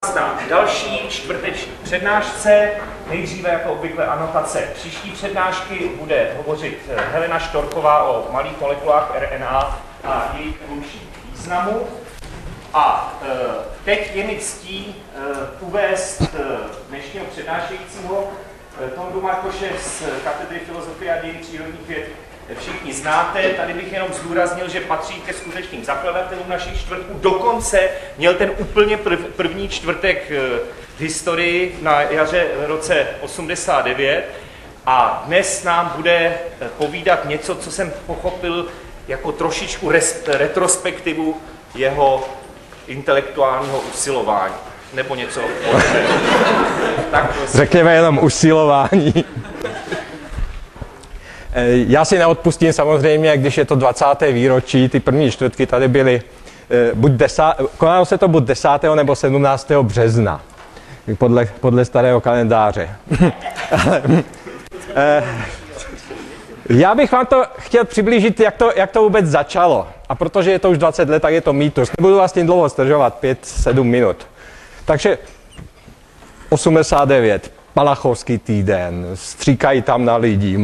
Na další čtvrteční přednášce, nejdříve jako obvykle anotace příští přednášky, bude hovořit Helena Štorková o malých molekulách RNA a jejich evolučním významu. A teď je mi ctí uvést dnešního přednášejícího Tondu Markoše z katedry filozofie a dějin přírodních věd. Všichni znáte, tady bych jenom zdůraznil, že patří ke skutečným zakladatelům našich čtvrtků. Dokonce měl ten úplně první čtvrtek v historii na jaře v roce 89 a dnes nám bude povídat něco, co jsem pochopil jako trošičku retrospektivu jeho intelektuálního usilování. Nebo něco podobného. Řekněme jenom usilování. Já si neodpustím samozřejmě, když je to 20. výročí, ty první čtvrtky tady byly, konalo se to buď 10. nebo 17. března, podle starého kalendáře. Já bych vám to chtěl přiblížit, jak to vůbec začalo. A protože je to už 20 let, tak je to mýtus. Nebudu vlastně dlouho zdržovat, 5-7 minut. Takže 89. Palachovský týden, stříkají tam na lidi,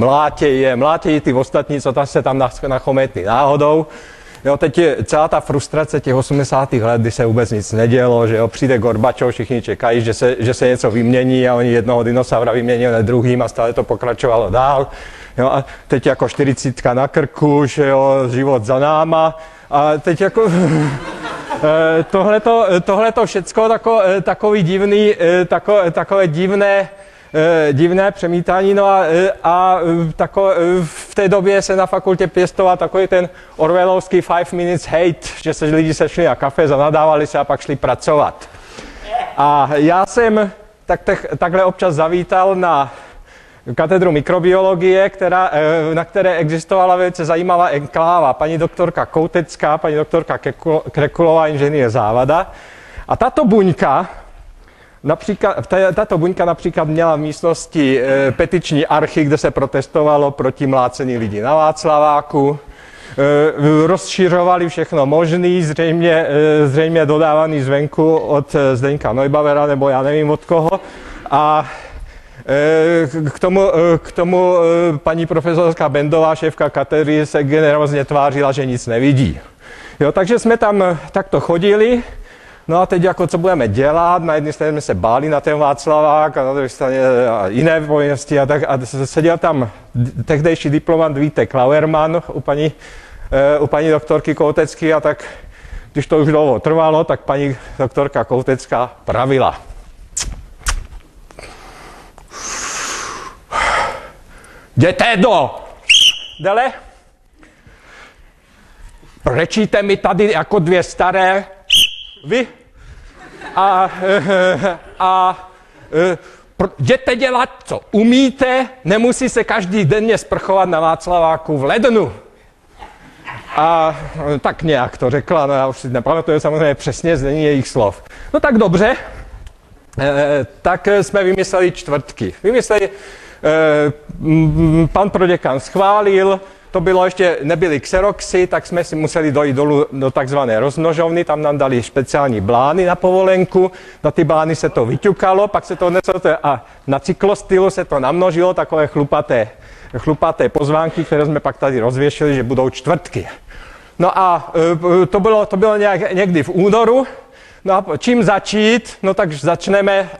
mlátějí ty ostatní, co se tam nachometli náhodou. Jo, teď je celá ta frustrace těch 80. let, kdy se vůbec nic nedělo, že jo, přijde Gorbačov, všichni čekají, že se něco vymění a oni jednoho dinosaura vyměnili na druhým a stále to pokračovalo dál. Jo, a teď jako 40 na krku, že jo, život za náma a teď jako... Tohleto všecko takový divný, takové divné přemítání, no a v té době se na fakultě pěstoval takový ten orwellovský 5 minutes hate, že se lidi sešli na kafe, zanadávali se a pak šli pracovat. A já jsem takhle občas zavítal na katedru mikrobiologie, na které existovala velice zajímavá enkláva. Paní doktorka Koutecká, paní doktorka Krekulová, inženýr Závada. A tato buňka například měla v místnosti petiční archy, kde se protestovalo proti mlácení lidí na Václaváku. Rozšiřovali všechno možný, zřejmě dodávaný zvenku od Zdeňka Neubauera, nebo já nevím od koho. A k tomu paní profesorka Bendová, šéfka katedry, se generózně tvářila, že nic nevidí. Jo, takže jsme tam takto chodili, no a teď jako co budeme dělat, na jedné straně jsme se báli na ten Václavák a na druhé straně jiné povinnosti a tak a seděl tam tehdejší diplomant Vítek Lauermann u paní doktorky Koutecké a tak, když to už dlouho trvalo, tak paní doktorka Koutecká pravila. Jděte dele. Brečíte mi tady jako dvě staré vy a jděte dělat, co umíte, nemusí se každý den sprchovat na Václaváku v lednu. A tak nějak to řekla, no já už si nepamatuju samozřejmě přesně znění jejich slov. No tak dobře, tak jsme vymysleli čtvrtky. Pan proděkan schválil, to bylo ještě, nebyly xeroxy, tak jsme si museli dojít dolů do takzvané rozmnožovny, tam nám dali speciální blány na povolenku, na ty blány se to vyťukalo, pak se to neslo a na cyklostylu se to namnožilo, takové chlupaté pozvánky, které jsme pak tady rozvěšili, že budou čtvrtky. No a to bylo někdy v únoru, no a čím začít, no tak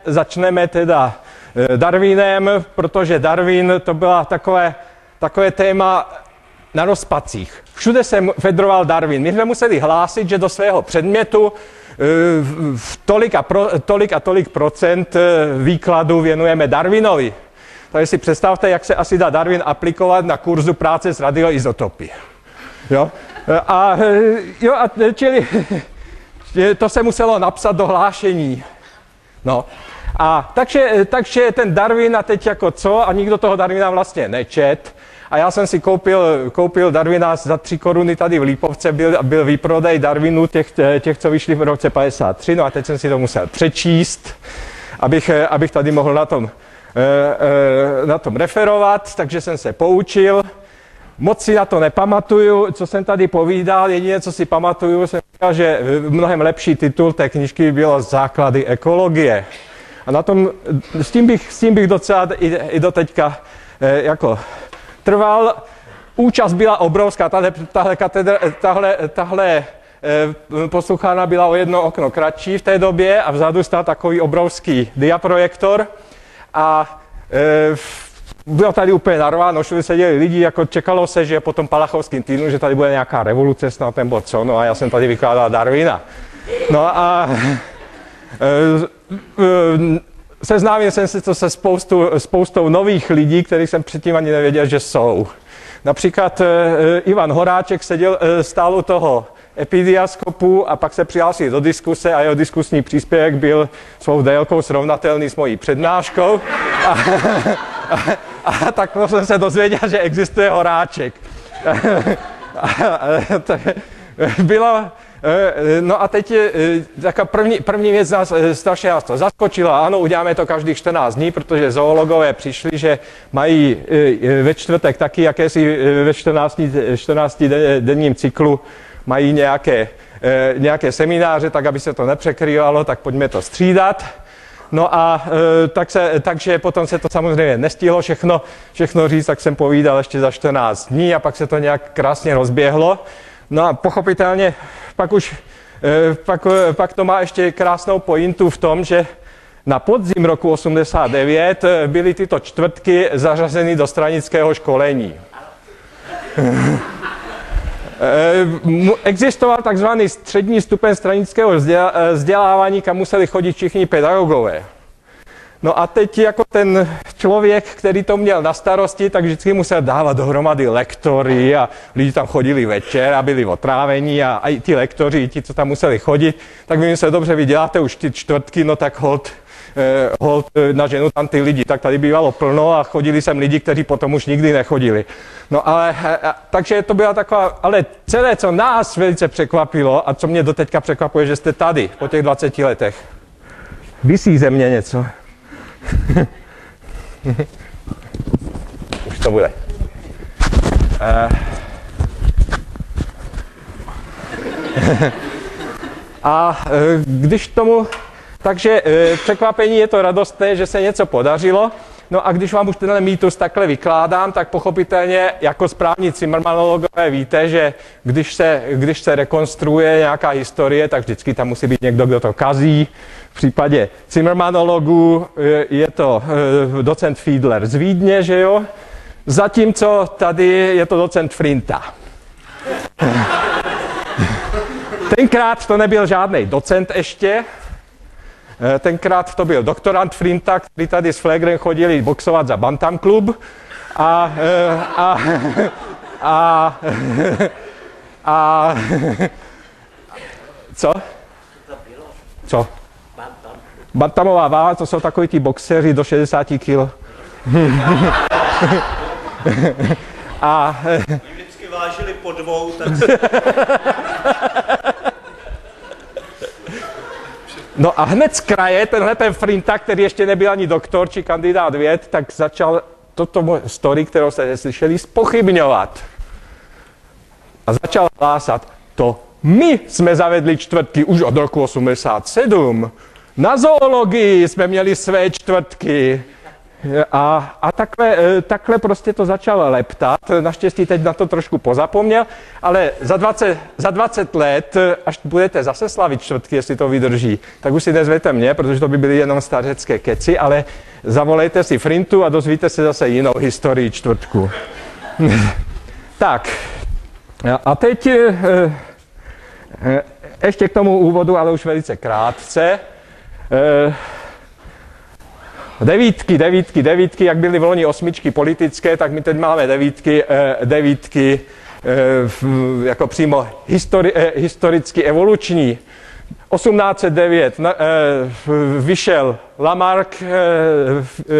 začneme teda Darwinem, protože Darwin to byla takové téma na rozpacích. Všude se fedroval Darwin. My jsme museli hlásit, že do svého předmětu tolik a tolik procent výkladu věnujeme Darwinovi. Takže si představte, jak se asi dá Darwin aplikovat na kurzu práce s radioizotopy. Jo? Čili to se muselo napsat do hlášení. No. A takže ten Darwin a teď jako co? A nikdo toho Darwina vlastně nečet. A já jsem si koupil Darwina za 3 koruny tady v Lípovce, byl výprodej Darwinu, těch, co vyšli v roce 53, no a teď jsem si to musel přečíst, abych tady mohl na tom referovat, takže jsem se poučil. Moc si na to nepamatuju, co jsem tady povídal, jediné, co si pamatuju, jsem říkal, že mnohem lepší titul té knížky bylo Základy ekologie. A na tom, s tím bych docela i do teďka jako trval. Účast byla obrovská, tahle posluchárna byla o jedno okno kratší v té době a vzadu stál takový obrovský diaprojektor a bylo tady úplně narváno, všude seděli lidi, jako čekalo se, že po tom Palachovském týdnu, že tady bude nějaká revoluce snad nebo co, no a já jsem tady vykládal Darwina. No a seznámil jsem se to se spoustou nových lidí, kterých jsem předtím ani nevěděl, že jsou. Například Ivan Horáček stál u toho epidiaskopu a pak se přihlásil do diskuse a jeho diskusní příspěvek byl svou délkou srovnatelný s mojí přednáškou. A tak jsem se dozvěděl, že existuje Horáček. No a teď taková první věc nás strašně to zaskočila. Ano, uděláme to každých 14 dní, protože zoologové přišli, že mají ve čtvrtek taky jakési ve 14-denním cyklu mají nějaké semináře, tak aby se to nepřekrývalo, tak pojďme to střídat. No a takže potom se to samozřejmě nestihlo všechno říct, tak jsem povídal ještě za 14 dní a pak se to nějak krásně rozběhlo. No a pochopitelně pak to má ještě krásnou pointu v tom, že na podzim roku 89 byly tyto čtvrtky zařazeny do stranického školení. Existoval takzvaný střední stupeň stranického vzdělávání, kam museli chodit všichni pedagogové. No a teď jako ten člověk, který to měl na starosti, tak vždycky musel dávat dohromady lektory a lidi tam chodili večer a byli otrávení a i ti lektoři, i ti, co tam museli chodit, tak vy se dobře, vy děláte už ty čtvrtky, no tak hold na ženu tam ty lidi, tak tady bývalo plno a chodili sem lidi, kteří potom už nikdy nechodili. No ale, takže to byla taková, ale celé, co nás velice překvapilo a co mě doteďka překvapuje, že jste tady po těch 20 letech. Visí ze mě něco. Už to bude. Když tomu, takže překvapení je to radostné, že se něco podařilo. No a když vám už tenhle mýtus takhle vykládám, tak pochopitelně jako správní cimrmanologové víte, že když se rekonstruuje nějaká historie, tak vždycky tam musí být někdo, kdo to kazí. V případě cimrmanologů je to docent Fiedler z Vídně, že jo? Zatímco tady je to docent Frinta. Tenkrát to nebyl žádný docent ještě. Tenkrát to byl doktorant Frinta, který tady s Flegrem chodili boxovat za Bantam klub. Co? Co? Bantamová váha, to jsou takový ti boxeři do 60 kg. Vždycky vážili po dvou, tak No a hned z kraje, ten Frinta, který ještě nebyl ani doktor či kandidát věd, tak začal toto story, kterou jste slyšeli, zpochybňovat. A začal hlásat, to my jsme zavedli čtvrtky už od roku 87. Na zoologii jsme měli své čtvrtky. A takhle prostě to začalo leptat. Naštěstí teď na to trošku pozapomněl, ale za 20 let, až budete zase slavit čtvrtky, jestli to vydrží, tak už si nezvěte mě, protože to by byly jenom stařecké keci, ale zavolejte si Frintu a dozvíte se zase jinou historii čtvrtku. Tak, a teď ještě k tomu úvodu, ale už velice krátce. Devítky, jak byly v loni osmičky politické, tak my teď máme devítky jako přímo historicky evoluční. 1809 vyšel Lamarck,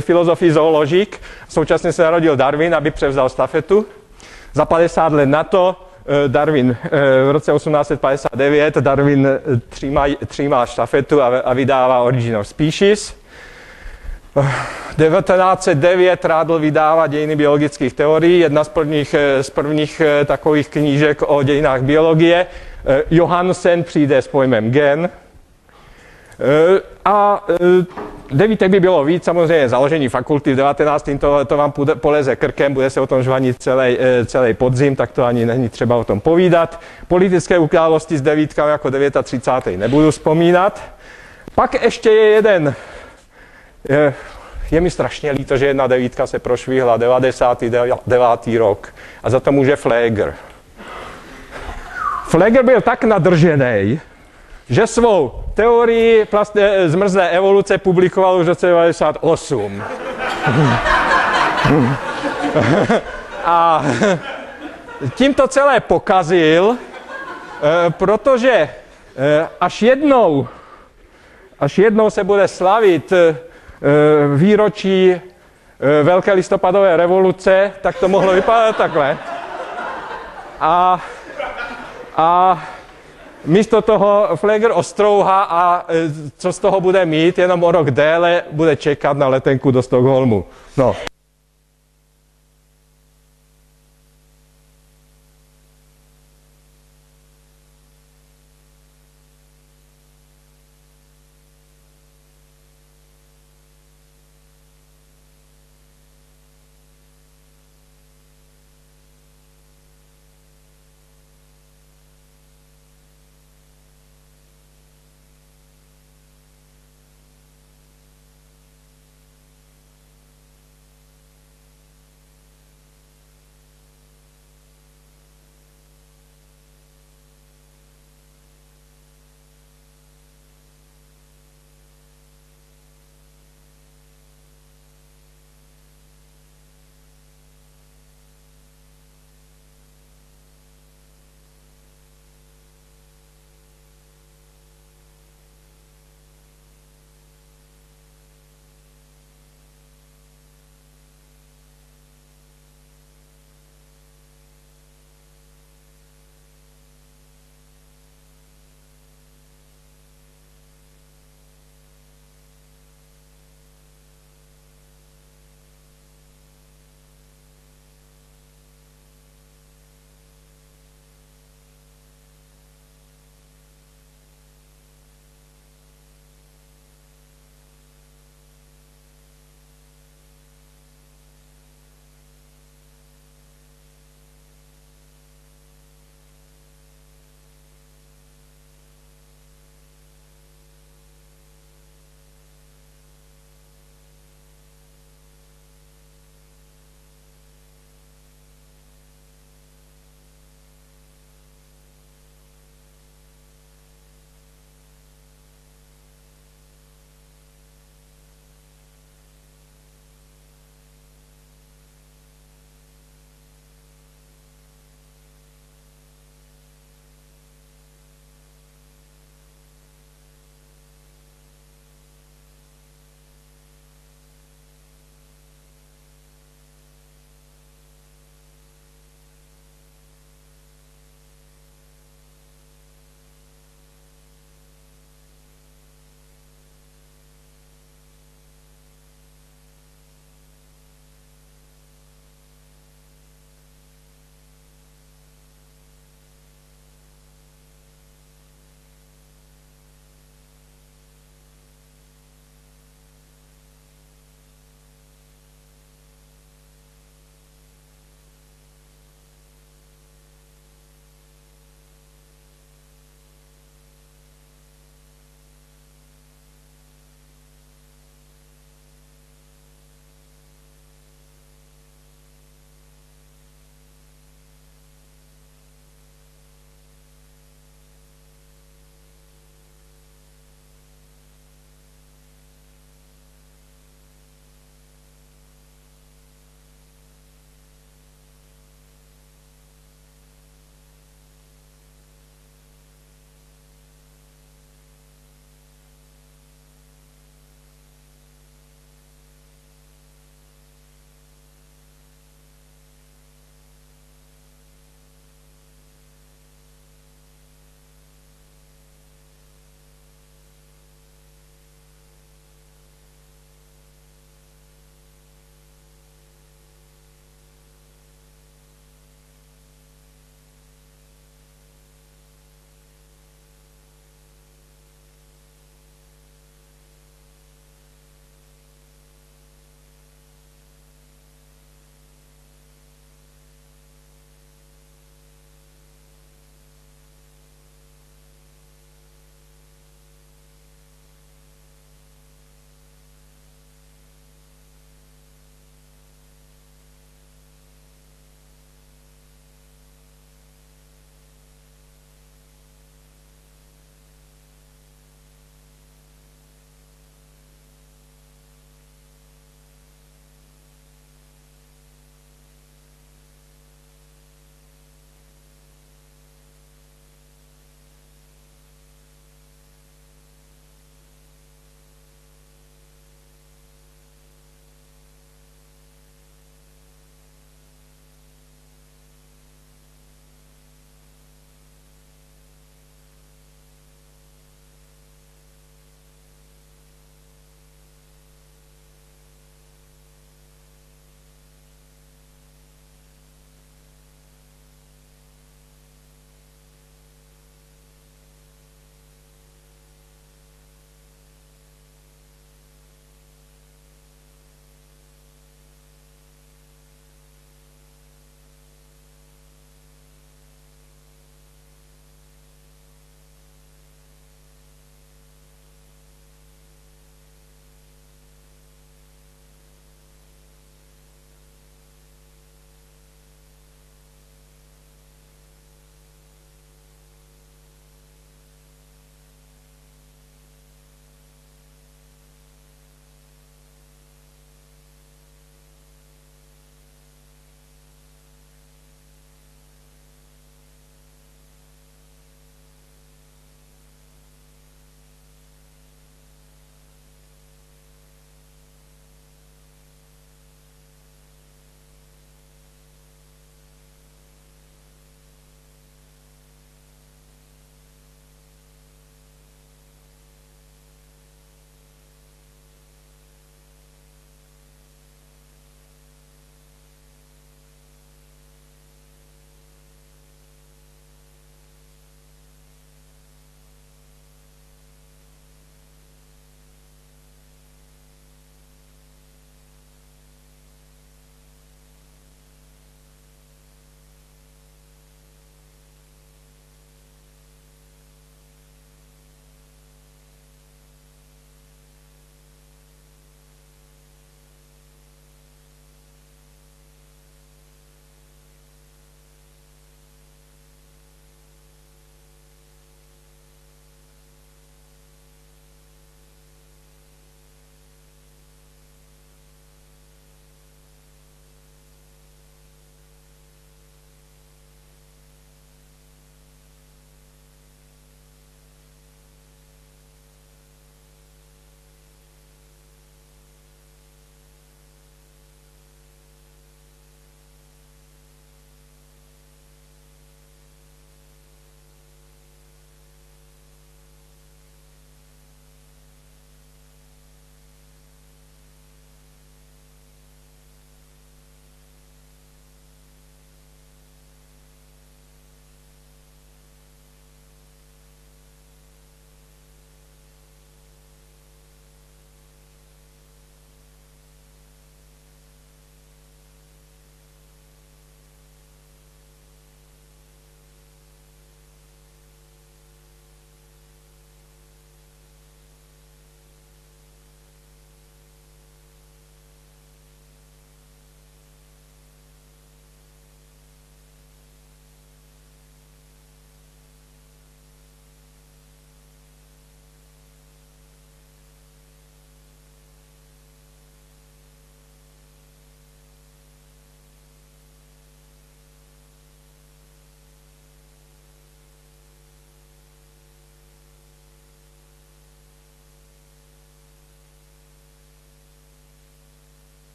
filozofii zoologik, současně se narodil Darwin, aby převzal stafetu. Za 50 let na to Darwin v roce 1859 Darwin třímá štafetu a vydává Origin of Species. 1909 Rádl vydává Dějiny biologických teorií, jedna z prvních takových knížek o dějinách biologie. Johansen přijde s pojmem gen. A devítek by bylo víc, samozřejmě založení fakulty v 19. To vám poleze krkem, bude se o tom žvanit celý podzim, tak to ani není třeba o tom povídat. Politické události s devítkami jako 39. nebudu vzpomínat. Pak ještě je jeden, je mi strašně líto, že jedna devítka se prošvihla, 99. rok a za to může Pfleger. Pfleger byl tak nadržený, že svou teorii zmrzlé evoluce publikoval už v roce 1998. A tím to celé pokazil, protože až jednou se bude slavit výročí Velké listopadové revoluce, tak to mohlo vypadat takhle. A místo toho Pfleger ostrouhá a co z toho bude mít, jenom o rok déle bude čekat na letenku do Stockholmu. No.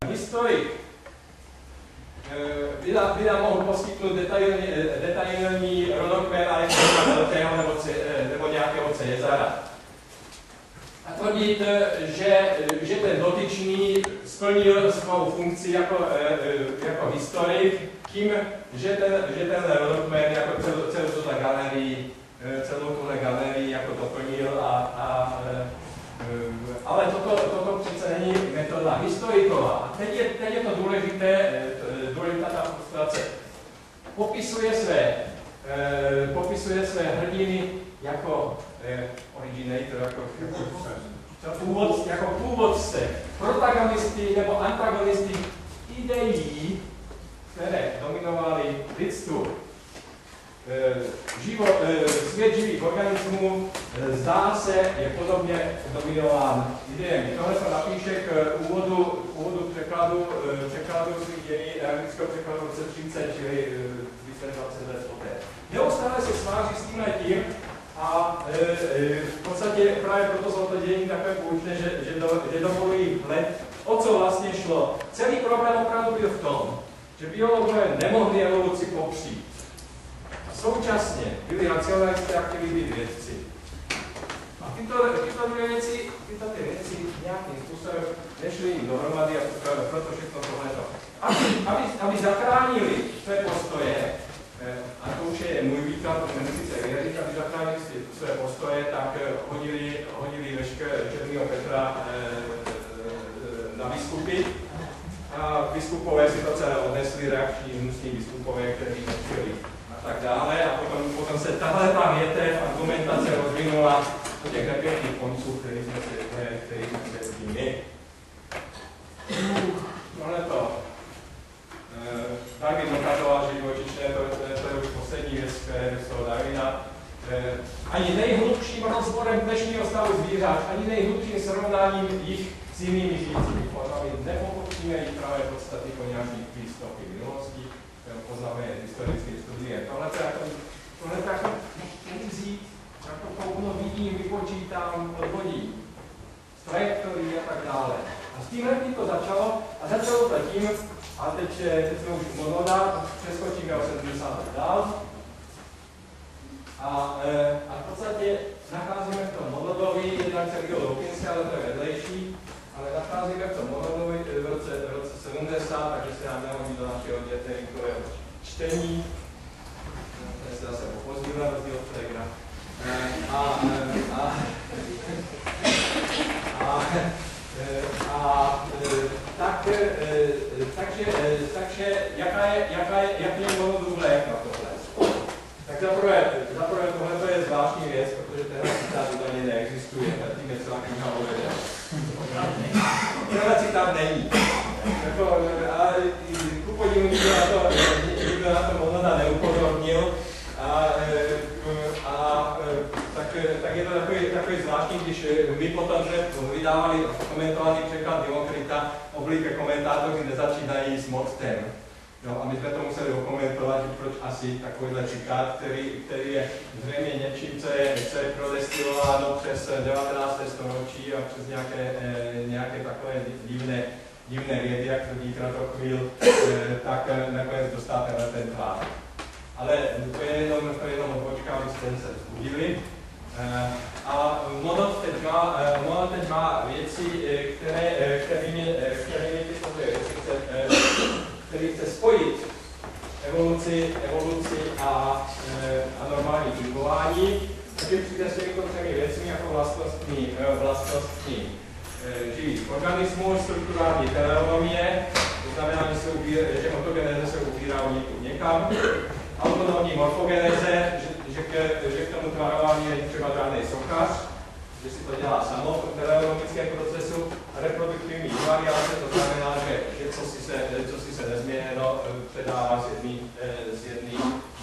Historik by nám mohl poskytnout detailní rodokmen Alexandra nebo nějakého Cezara. A tvrdit, že ten dotyčný splnil svou funkci jako historik tím, že ten rodokmen jako celou tuhle galerii jako doplnil ale toto přece není metoda historiková. A teď je to důležitá ta frustrace. Popisuje své hrdiny jako originator, jako původce, protagonisty nebo antagonisty ideí, které dominovaly lidstvu. Svět živých organismů zdá se, je podobně dominován idejemi. Tohle se napíše k úvodu překladu svých dění, anglického překladu v roce 30, čili 20 let poté. Neustále se sváří s tímhle tím a v podstatě právě proto jsou to dějiny takové poučné, že dovolují vhled, o co vlastně šlo. Celý problém opravdu byl v tom, že biologové nemohli evoluci popřít. Současně byli racionalisté a chtěli být vědci. A tyto dvě věci nějakým způsobem nešly jim dohromady a proto všechno tohleto. Aby zachránili své postoje, a to už je můj výklad, to nemusí se věřit, aby zachránili své postoje, tak hodili Černýho Petra na biskupy. A biskupové si to celé odnesli, reakční hnusní biskupové, kteří nechtěli a tak dále. A potom se tahle větev argumentace rozvinula do těch nepěkných konců, který jsme se s tím my. Tohleto. Darwin dokazoval, že živočišné to je už poslední věc, které z toho Darwina. Ani nejhlubším rozborem dnešního stavu zvířat, ani nejhlubším srovnáním jich s jinými žijícími formami nepochopíme jich právě podstaty po nějakých výstupy minulosti, poznáme historické studie. Tohle jako vzít, jako koukno vidím, vypočítám, odvodím, z trajektorii a tak dále. A s tímhle to začalo a začalo to tím, a teď jsme už u Monoda, přeskočíme o 70 let dál. A v podstatě nacházíme v tom Monodovi, jednak celého Dawkinsa, ale to je vedlejší, ale nacházíme v tom Monodovi v roce 70, takže se nám nehodí do našeho dětejkového čtení. Ten se zase opozdil na rozdíl od Telegra. Takže jaký je Monodův lék na tohle? Tak zaprvé tohle je zvláštní věc, protože tenhle citát údajně neexistuje, tím je celá kniha ovede. Tenhle citát není. Ale ku podivu nikdo na to Monoda neupozornil. Tak je to takový zvláštní, když my potom jsme vydávali komentovaný překlad Demokrita, obvykle komentátoři nezačínají s mottem. No, a my jsme to museli okomentovat, proč asi takovýhle citát, který je zřejmě něčím, co je prodestilováno přes 19. století a přes nějaké takové divné vědy, jak tvrdí Kratochvíl, tak nakonec dostáte na ten plán. Ale to je jenom odbočka, abyste se vzbudili. A Monod teď má věci, který chce spojit evoluci a normální fungování, takže přijde s těmito třemi věcmi jako vlastnostní živých organismů, strukturální teleonomie, to znamená, že ontogeneze se ubírá od někam, autonomní morfogeneze, že k tomu tvarování není třeba žádný sochař, že si to dělá samo v tom teleonomickém procesu, a reproduktivní variace, to znamená, že co si se nezměněno předává z jedné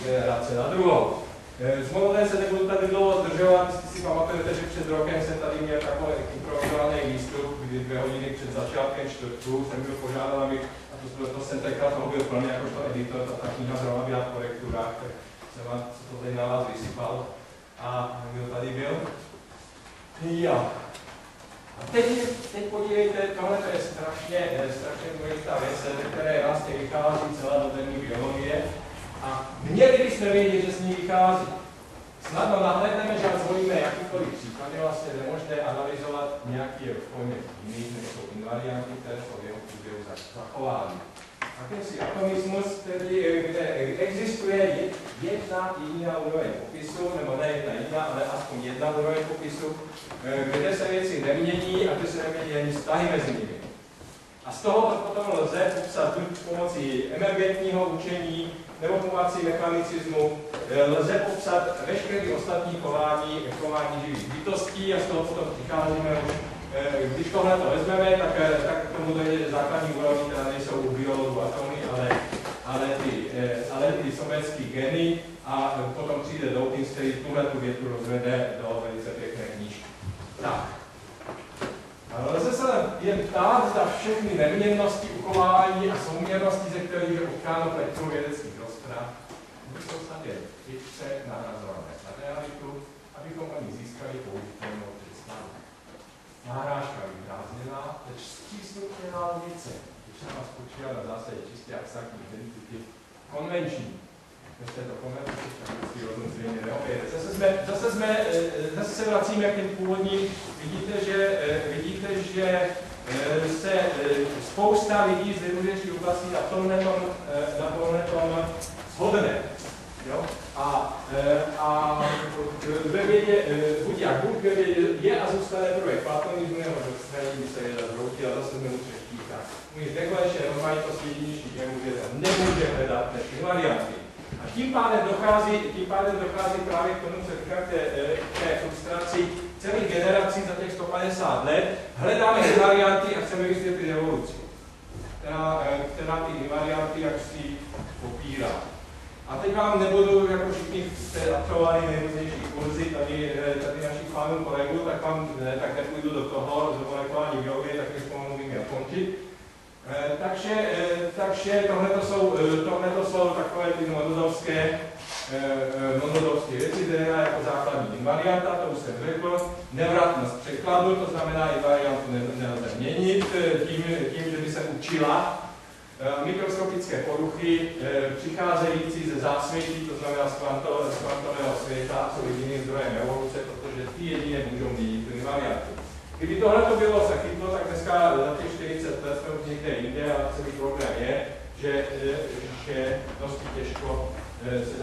generace na druhou. S Monodem se nebudu tady dlouho zdržovat, jestli si pamatujete, že před rokem jsem tady měl takový improvizovaný výstup, kdy 2 hodiny před začátkem čtvrtku jsem byl požádal, abych, a to jsem tenkrát toho byl plně jakožto editor, ta kniha zrovna byla v korekturách, tak jsem vám to tady na vás vysypal a kdo tady byl? Jo. A teď podívejte, tohle je strašně důležitá věc, ze které vlastně vychází celá moderní biologie. A měli byste vědět, že s ní vychází. Snadno nahlédneme, že zvolíme jakýkoliv příklad, je vlastně nemožné analyzovat nějaký poměr jiných, než jsou invarianty, které jsou v jeho průběhu zachovány. Jakýsi atomismus, kde existuje jedna jediná úroveň popisu, nebo ne jedna jediná, ale aspoň jedna úroveň popisu, kde se věci nemění a kde se nemění ani vztahy mezi nimi. A z toho potom lze popsat buď pomocí emergentního učení, nebo pomocí mechanicismu, lze popsat veškeré ostatní chování živých bytostí a z toho potom přicházíme už. Když tohle to vezmeme, tak k tomu dojde základní úrovni, teda nejsou u biologů atomy, ale ty sovětské geny a potom přijde Dawkins, který tu větu rozvede do velice pěkné knížky. Tak. Lze se jen ptát, zda všechny neměnnosti uchování a souměrnosti, ze kterých je utkáno plektrum vědeckých rozprav, jsou snad jen fikce nahrazované na realitu, abychom o nich získali použitelnou představu. Náhrážka vyprázdněná, tež zpřístupněná logice, když se nás spočívá na zásadě čistě abstraktní identity, konvenční. Bez této konvence však rozum zřejmě neopěde. Zase se vracíme k těm původním. Vidíte, že se spousta lidí z nejrůznějších oblastí na tomhle tom shodne. A ve vědě, buď ve vědě je a zůstane prvek platonismu, nebo dostraní se jedna zhroutil a zase jsme mu třeštíka. Můj reguléše rozmanitost jedinečných nemůže hledat než invarianty. A tím pádem dochází právě k tomu, co říkám, té frustraci celých generací za těch 150 let. Hledáme invarianty a chceme vysvětlit evoluci, která ty invarianty jaksi popírá. A teď vám nebudu, jako všichni jste absolvovali nejrůznější kurzy tady našich pánů kolegů, tak nepůjdu do toho, do molekulární biologie, tak když pomalu bych měl končit. Takže tohle jsou takové ty monodovské věci, která je jako základní invarianta, to už jsem řekl. Nevratnost překladu, to znamená invariantu nelze měnit tím, že by se učila. Mikroskopické poruchy přicházející ze zásvětí, to znamená z kvantového světa, jsou jediným zdrojem evoluce, protože ty jediné můžou měnit tu invariantu. Kdyby tohle to bylo se chytlo, tak dneska za těch 40 let jsme už někde jinde a celý problém je, že dosti těžko se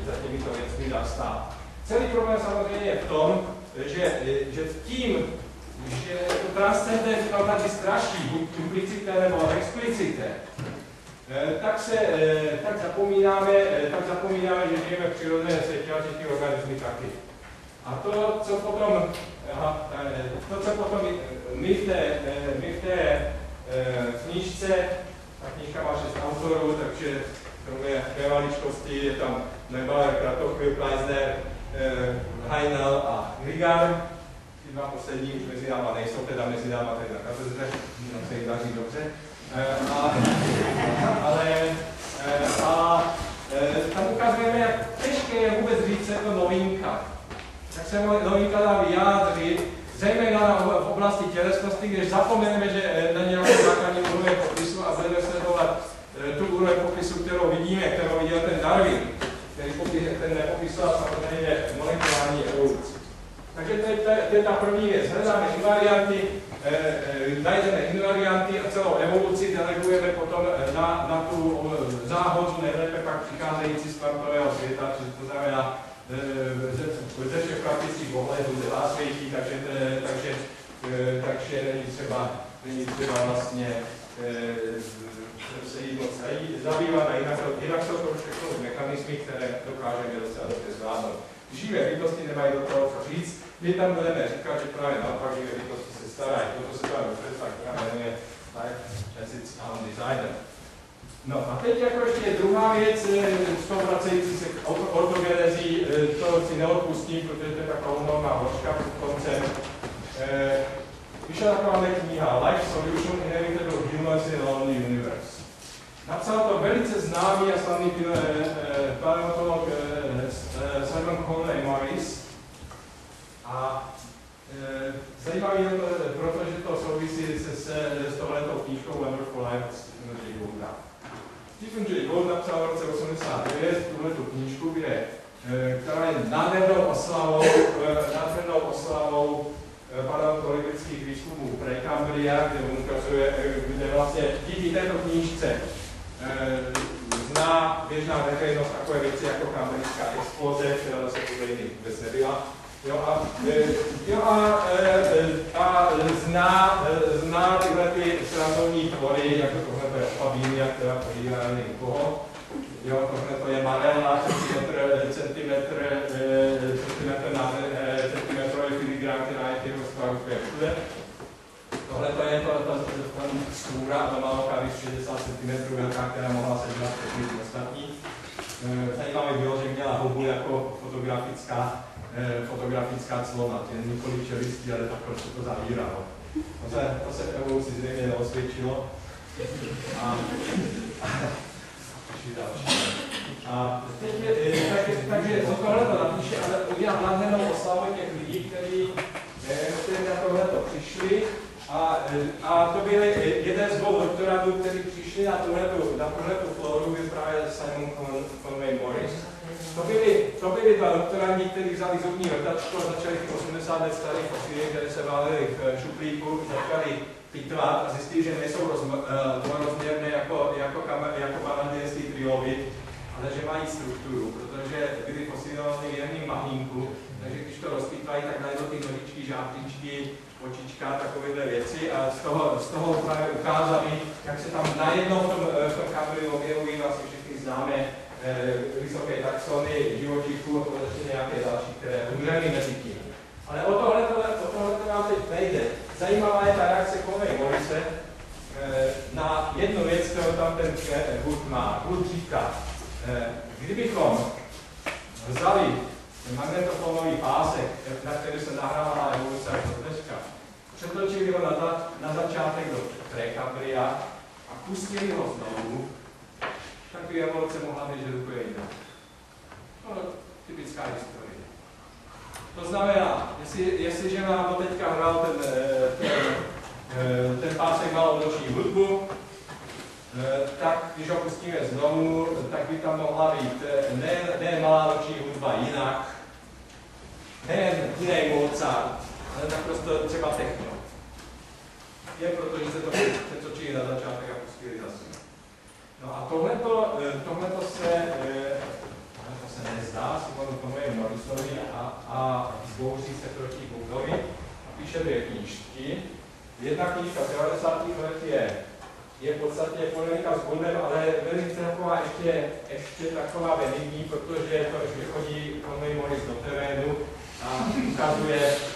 za těmito věcmi dá stát. Celý problém samozřejmě je v tom, že tím, že to transcendent tady straší, buď implicité nebo explicité, tak zapomínáme, že žijeme v přirozeném světě a že ty organismy taky. A to, co potom my v té knížce, ta knížka má 6 autorů, takže kromě mé maličkosti je tam Neubayer, Kratochwil, Kleisner, Heinel a Grigar. Ty dva poslední už mezi náma nejsou, teda mezi náma tady na katedře, se jim daří dobře. Tam ukazujeme, jak těžké je vůbec říct, co je to novinka. Jak se novinka dá vyjádřit, zejména v oblasti tělesnosti, když zapomeneme, že na nějakou základní úroveň popisu a budeme sledovat tu úroveň popisu, kterou vidíme, kterou viděl ten Darwin, který nepopisoval samozřejmě molekulární evoluci. Takže to je ta první věc. Hledáme invarianty, najdeme invarianty a celou evoluci delegujeme potom na tu záhodu, nejlépe pak přicházející z kvantového světa, to znamená ze všech praktických ohledů, ze zásvětí, takže není třeba vlastně se jí moc zabývat a jinak jsou to všechno mechanismy, které dokážeme docela dobře zvládnout. Živé bytosti nemají do toho co říct, my tam budeme říkat, že právě naopak živé bytosti se starají. Toto se právě představ, která jmenuje Life as its own designer. No a teď jako ještě druhá věc, s tou vracející se k ortogenezí, to si neodpustím, protože to je taková umělná hořka pod koncem. Vyšla taková kniha Life Solution Inevitable Humans in a Lonely Universe. Napsal to velice známý a slavný paleontolog Simon Conley Morris a Zajímavý je to, protože to souvisí s tohletou knížkou Wonderful Life od Stephena Jay Goulda. Stephen Jay Gould napsal v roce 89 tuhletu knížku, která je nádhernou oslavou paleontologických výzkumů Precambria, kde on ukazuje, kde vlastně díky této knížce zná běžná veřejnost takové věci jako kambrická exploze, která zase podle jiných vůbec nebyla. Zná tyhle ty srandovní tvory, jako tohle je opabínia, která podívá někoho. Tohle je marela, centimetrový filigrán, která je těch roztvarů všude. Tohle je ta skůra, to má opravdu 60 cm velká, která mohla se dělat všechny ostatní. Zajímavé bylo, že měla hubu jako fotografická clona, nikoliv čelistí, ale tak prostě to zavíralo. To se v evoluci zřejmě neosvědčilo. Takže on tohle to napíše, ale udělal nádhernou oslavu těch lidí, kteří na tohleto přišli. A to byl jeden z dvou doktorandů, kteří přišli na tuhletu floru, byl právě Simon Conway Morris. To byli dva doktorandi, kteří vzali zubní vrtačku a začali těch 80 let staré fosílie, které se válely v šuplíku, začali pitvat a zjistili, že nejsou dvourozměrné jako parandějský trilobit, ale že mají strukturu, protože byly fosilované v jemném mahínku, takže když to rozpitvají, tak najdou ty nožičky, žábtičky, očička, takovéhle věci a z toho právě ukázali, jak se tam najednou v tom Cambriu objevují vlastně všechny známé vysoké taxony, živočichů a prostě nějaké další, které umřely mezi tím. Ale o tohle nám teď nejde. Zajímavá je ta reakce Conway Morrise na jednu věc, kterou tam ten Wood má. Wood říká, kdybychom vzali magnetofonový pásek, na který se nahrávala evoluce až do dneška, přetočili ho na začátek do Precambria a pustili ho znovu, tak by evoluce mohla být úplně jiná. To je typická historie. To znamená, jestliže nám doteďka hrál ten pásek malou noční hudbu, tak když ho pustíme znovu, tak by tam mohla být ne malá noční hudba jinak, ne jiný Mozart, ale naprosto třeba techno. Je proto, že se to přetočí na začátek a pustili zase. No a tohleto se nezdá Simonu Conwayu Morrisovi a zbouří se proti Gouldovi a píše dvě knížky. Jedna knížka z 90. let je v podstatě polemika s Gouldem, ale velice taková ještě taková benigní, protože to ještě chodí Conway Morris do terénu a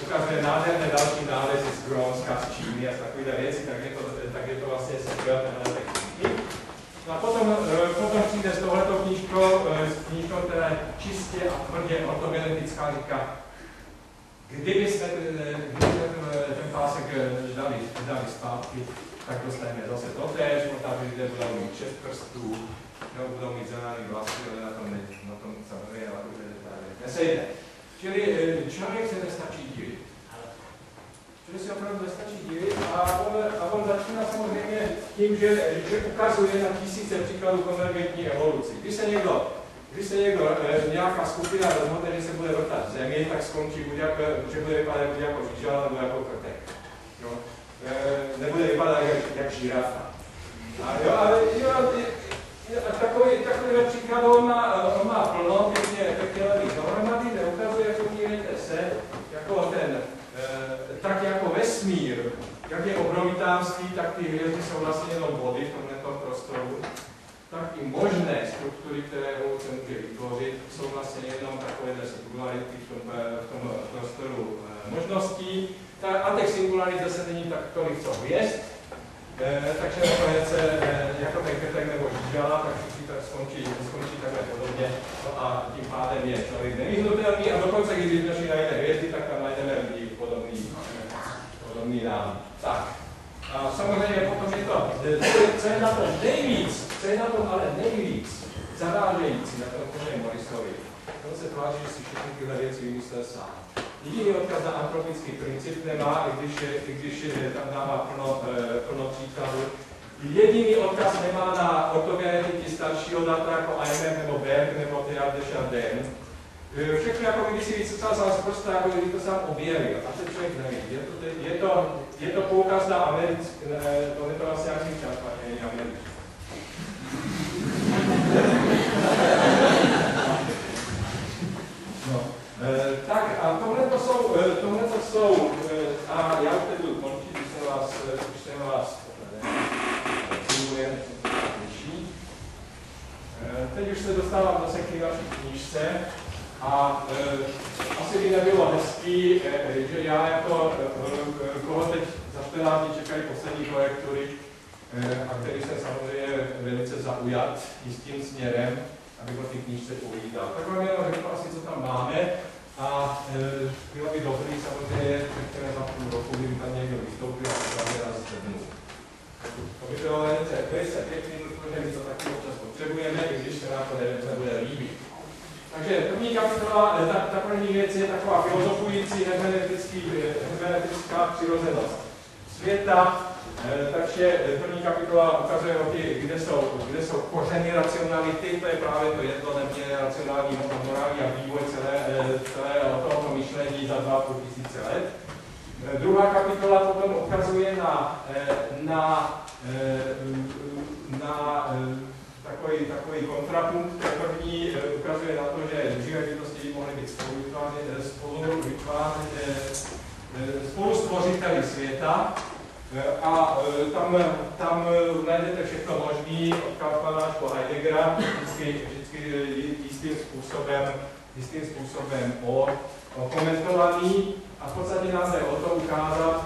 ukazuje nádherné další nálezy z Grónska, z Číny a z takovéhle věci, tak je to vlastně sekret téhle knížky. No a potom přijde s touhletou knížkou, která je čistě a tvrdě ortogenetická, říká, kdyby jsme ten pásek dali zpátky, tak dostaneme zase totéž, možná by lidé budou mít 6 prstů, nebo budou mít zelený vlasy, ale na tom samozřejmě nesejde. Čili člověk se nestačí divit. Čili se opravdu nestačí divit a on začíná samozřejmě tím, že ukazuje na tisíce příkladů konvergentní evoluci. Když se někdo, nějaká skupina rozhodne, že se bude vrtat v zemi, tak skončí buď že bude vypadat buď jako žížal, nebo jako krtek. No. Nebude vypadat jak žirafa. Ale takovýhle příkladů on má plno, pěkně levých dohromady, neukazuje, jako dívejte se, tak jako vesmír, jak je obrovitánství, tak ty hvězdy jsou vlastně jenom body v tomto prostoru, tak i možné struktury, které evoluce může vytvořit, jsou vlastně jenom takovéhle singularity v tom prostoru možností. A těch singularit zase není tak tolik, co hvězd, takže nakonec jako ten krtek nebo žížala, tak všichni tak skončí takhle podobně a tím pádem je člověk nevyhnutelný a dokonce, když vyznačí na jiné hvězdy, tak tam najdeme lidi podobný nám. Tak. A samozřejmě potom je to, co je na tom ale nejvíc zarážející na tom Conway Morrisovi. On se tváří, že si všechny tyhle věci vymyslel sám. Jediný odkaz na antropický princip nemá, i když tam dává plno příkladů. Jediný odkaz nemá na ortogenetiky staršího data jako Eimer nebo Berg nebo Teilhard de Chardin. Všechno jako kdyby si vycucal sám zprosta, jako kdyby to sám objevil. A to člověk neví. Je to poukaz na americké, to je to asi nějaký čas, není americký. No. Tak a tohle to jsou, a já už teď budu končit, když jsem vás teď už se dostávám zase k vaší knížce a asi by nebylo hezký, že já jako koho teď za 14 dní čekají poslední korektury, a který jsem samozřejmě velice zaujat jistým směrem, abych o té knížce povídal. Tak vám jenom řeknu asi, co tam máme. A bylo by dobrý samozřejmě, řekněme za půl roku, kdyby tam někdo vystoupil a právě raz zvednul. To by bylo velice pěkný, protože my to taky občas potřebujeme, i když se nám to nebude líbit. Takže první kapitola, ta první věc je taková filozofující hermeneutická přirozenost světa. Takže první kapitola ukazuje, kde jsou kořeny racionality, to je právě to jednotné racionální morální a vývoj celého tohoto myšlení za 2,5 tisíce let. Druhá kapitola potom ukazuje na takový kontrapunkt. První ukazuje na to, že živé bytosti by mohly být spolu stvořiteli světa. A tam najdete všechno možný, od Kaufmana až po Heideggera, vždycky jistým způsobem komentovaný. A v podstatě nás jde o to ukázat,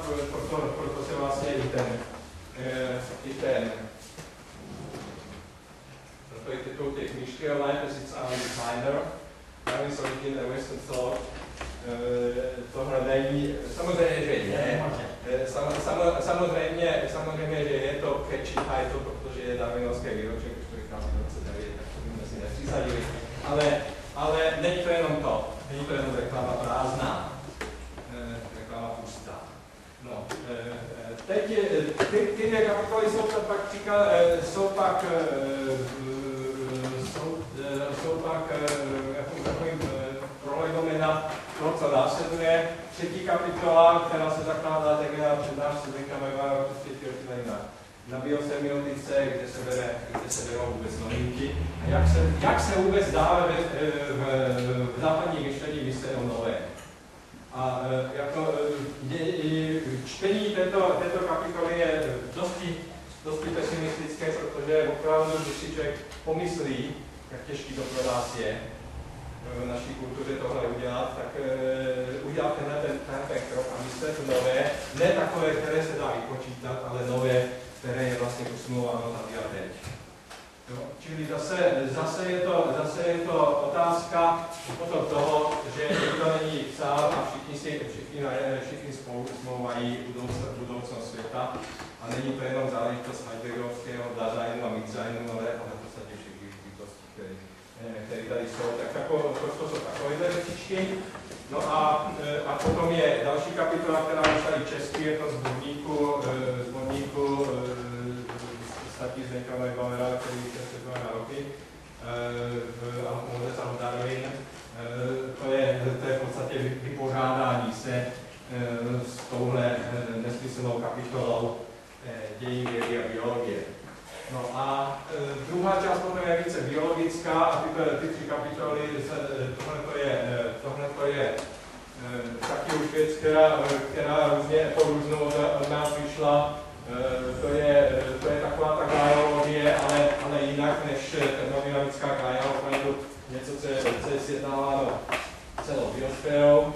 proto se vlastně proto je titul té knížky Life as its own designer, Darwin's Origin and Western Thought. Tohle není, samozřejmě, že je. Samozřejmě, že je to catchy title, protože je darwinovské výročí, když to vychází v roce 9, tak to bychom si nepřisadili. Ale není to jenom to, není to jenom reklama prázdná, reklama pustá. No, teď ty dvě kapitoly jsou pak takovým prolejdomy na to, co následuje. Třetí kapitola, která se zakládá také na přednášce Zdenka Majvara na biosemiotice, kde se berou vůbec novinky. A jak se vůbec dá v západní myšlení myslet o nové. A jako čtení této kapitoly je dosti pesimistické, protože opravdu, když si člověk pomyslí, jak těžký to pro nás je v naší kultuře tohle udělat, tak udělat ten krok a myslet nové, ne takové, které se dá vypočítat, ale nové, které je vlastně usmluváno tady a teď. Čili zase je to otázka potom toho, že nikdo není sám a všichni spolu smlouvají budoucnost světa. A není to jenom záležitost Heideggerovského Daseinu a Mitseinu, ale v podstatě všechny bytosti, které tady jsou. Tak to jsou takovéhle věcičky. No a potom je další kapitola, která už tady česky, je to zborníku statí Zdenka Majvara, který se zná na roky, Moses a Darwin. To je v podstatě vypořádání se s touhle nesmyslnou kapitolou dějin vědy a biologie. No a druhá část potom je více biologická a ty tři kapitoly, tohle je taky už věc, která různě po různou od nás vyšla. To je taková ta gaiologie, ale jinak než termodynamická gaia, opravdu něco, co je sjednáváno celou biosférou.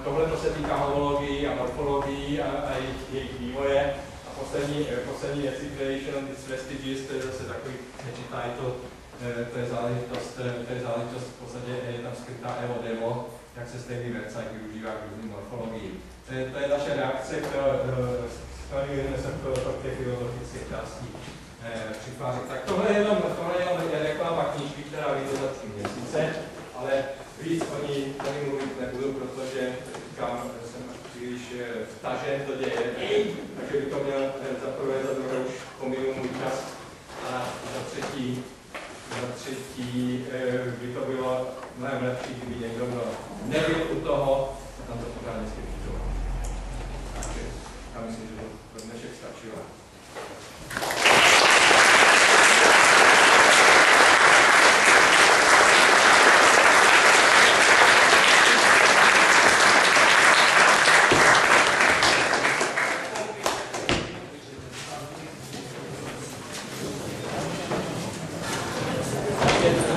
Tohle se týká homologii a morfologii a jejich vývoje. A poslední Excitation, Its Vestiges, to je zase takový catchy title, to je záležitost v podstatě je tam skrytá evo-demo, jak se stejný vercajk využívá k různým morfologiím. To je naše reakce, kterou se v těch filozofických částí přichází. Tak tohle je jenom reklama knížky, která vyjde za 3 měsíce, ale víc o ní mluvit nebudu, protože třetí by to bylo mnohem lepší, kdyby někdo nebyl u toho, tam to pořád neslyšelo. Takže já myslím, že to pro dnešek stačilo. Děkuji.